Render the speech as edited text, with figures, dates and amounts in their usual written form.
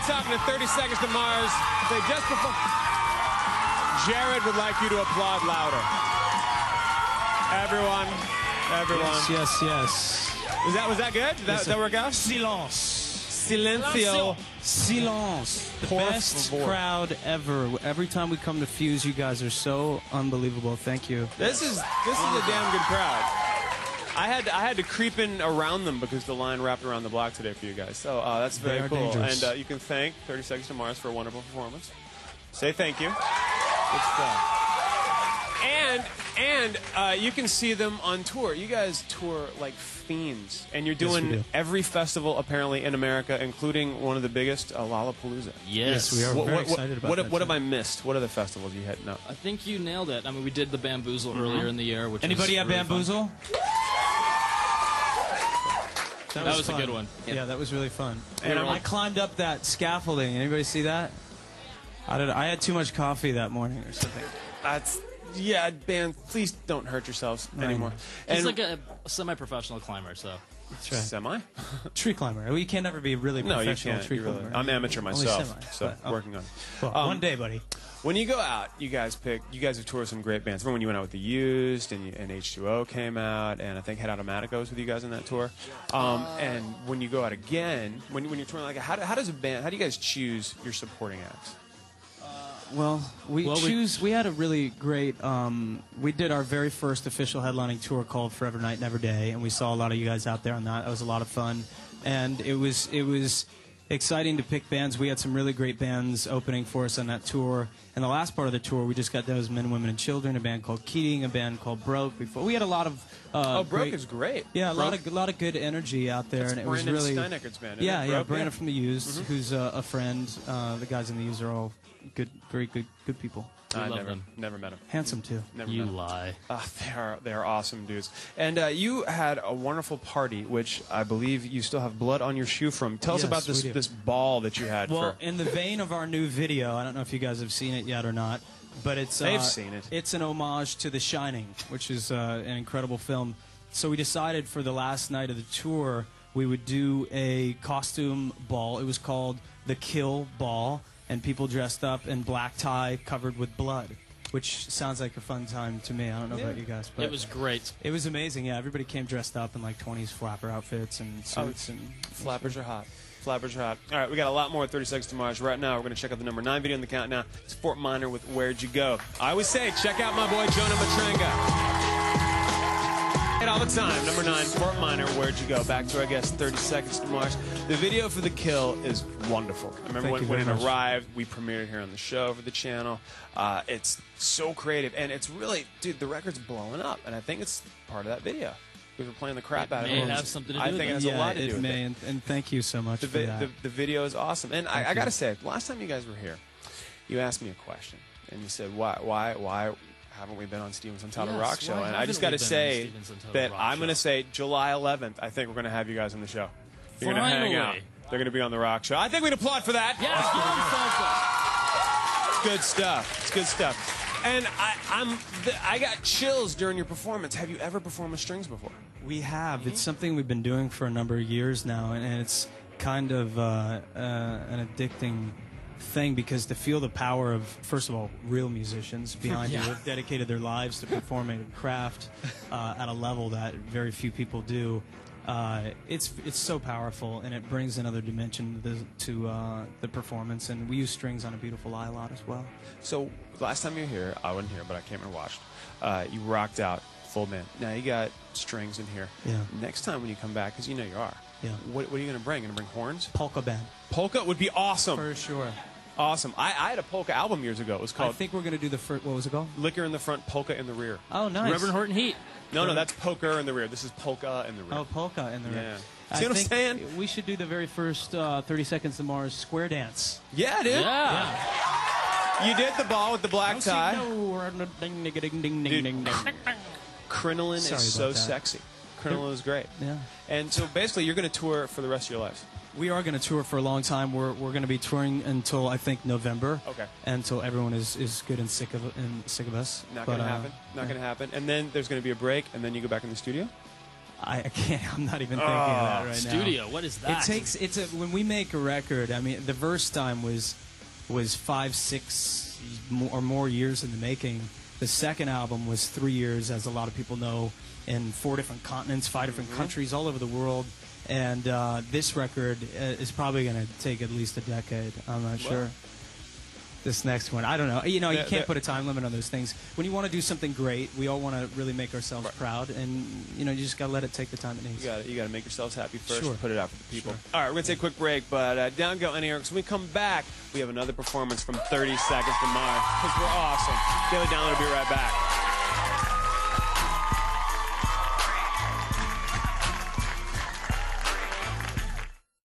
talking to 30 Seconds to Mars. They just performed. Jared would like you to applaud louder. Everyone. Yes, yes. Was that good? Did that work out? Silence. Silencio. Silence. The Por best favor. crowd ever. Every time we come to Fuse, you guys are so unbelievable. Thank you. This is a damn good crowd. I had to creep in around them because the line wrapped around the block today for you guys. So that's very cool. Dangerous. And you can thank 30 Seconds to Mars for a wonderful performance. Say thank you. Good stuff. And you can see them on tour. You guys tour like fiends, and you're doing every festival apparently in America, including one of the biggest, Lollapalooza. Yes, we are very excited about that. What have I missed? What other festivals you had? No. I think you nailed it. I mean, we did the Bamboozle earlier in the year. Which Anybody was have really Bamboozle? That was a good one. Yeah, that was really fun. And I climbed up that scaffolding. Anybody see that? I had too much coffee that morning or something. Yeah, band, please don't hurt yourselves anymore. He's like a semi-professional climber, so. That's right. Semi? Tree climber. We can never be really No, you professional can't. tree You really, climber. I'm amateur myself, semi, so but, working on it. Well, one day, buddy. When you go out, you guys have toured some great bands. Remember when you went out with The Used and H2O came out, and I think Head Automatica was with you guys on that tour. And when you go out again, when you're touring, like how do you guys choose your supporting acts? Well, we had a really great, we did our very first official headlining tour called Forever Night Never Day, and we saw a lot of you guys out there on that. That was a lot of fun. And it was exciting to pick bands. We had some really great bands opening for us on that tour. And the last part of the tour, we just got those Men, Women, and Children, a band called Keating, a band called Broke. Before we had a lot of Broke is great. Yeah, a lot of good energy out there, and it was really Steinecker's band. Yeah, isn't it? Broke? Brandon from The Used, who's a friend. The guys in The Used are all good, very good people. I love them. never met him. Handsome too. Never You met him. lie. They are awesome dudes. And you had a wonderful party, which I believe you still have blood on your shoe from. Tell us Yes, about this ball that you had. Well, in the vein of our new video, I don't know if you guys have seen it yet or not, but They've seen it. It's an homage to The Shining, which is an incredible film. So we decided for the last night of the tour, we would do a costume ball. It was called the Kill Ball, and people dressed up in black tie covered with blood, which sounds like a fun time to me. I don't know about you guys, but It was great. it was amazing. Yeah, everybody came dressed up in like 20s flapper outfits and suits. And Flappers are hot. Flappers are hot. All right, we got a lot more at 30 Seconds to Mars. Right now, we're going to check out the number 9 video in the countdown. It's Fort Minor with Where'd You Go. I always say, check out my boy Jonah Matrenga. All the time. Number 9, Fort Minor, Where'd You Go? Back to our guest, 30 Seconds to Mars. The video for The Kill is wonderful. I remember when it arrived, we premiered it here on the show for the channel. It's so creative, and it's really, dude, the record's blowing up, and I think it's part of that video. We were playing the crap out of it. May have something to do I with think it. it has a lot to do with may, it. and thank you so much for that. The video is awesome. And I got to say, last time you guys were here, you asked me a question, and you said, why haven't we been on Steven's Untitled Rock Show? And I just got to say that I'm going to say July 11th, I think we're going to have you guys on the show. You're going to hang out. They're going to be on the rock show. I think we'd applaud for that. Yes, Good stuff. It's good stuff. And I got chills during your performance. Have you ever performed with strings before? We have. It's something we've been doing for a number of years now, and it's kind of an addicting thing, because to feel the power of, first of all, real musicians behind you who have dedicated their lives to performing a craft at a level that very few people do. It's so powerful, and it brings another dimension to the performance. And we use strings on A Beautiful Lie a lot as well. So last time you were here, I wasn't here, but I came and watched. You rocked out full band. Now you got strings in here. Yeah. Next time when you come back, because you know you are. Yeah. What are you going to bring? Going to bring horns? Polka band. Polka would be awesome. For sure. Awesome. I had a polka album years ago. It was I called think we're going to do the first, what was it called? Liquor in the Front, Polka in the Rear. Oh, nice. Reverend Horton Heat. No, that's poker in the rear. This is polka in the rear. Oh, polka in the rear. Yeah. See what I'm saying? We should do the very first 30 Seconds to Mars square dance. Yeah, dude. Yeah. You did the ball with the black tie. Ding, ding, ding, ding, ding, ding. Crinoline Sorry is so about that. sexy. Crinoline is great. Yeah. And so basically, you're going to tour for the rest of your lives. We are going to tour for a long time. We're going to be touring until, I think, November. Okay. Until everyone is good and sick of us. Not going to happen. Not going to happen. And then there's going to be a break, and then you go back in the studio? I can't. I'm not even thinking of that right now. Studio, what is that? When we make a record. I mean, the verse time was 5, 6 or more years in the making. The second album was 3 years, as a lot of people know, in 4 different continents, 5 different countries, all over the world. And this record is probably going to take at least a decade. I'm not sure. This next one, I don't know. You know, you can't put a time limit on those things. When you want to do something great, we all want to really make ourselves proud, and you know, you just got to let it take the time it needs. You got to make yourselves happy first. Sure. Put it out for the people. Sure. All right, we're gonna take a quick break, but down go Any Ericks. When we come back, we have another performance from 30 Seconds to Mars because we're awesome. Daily Download will be right back.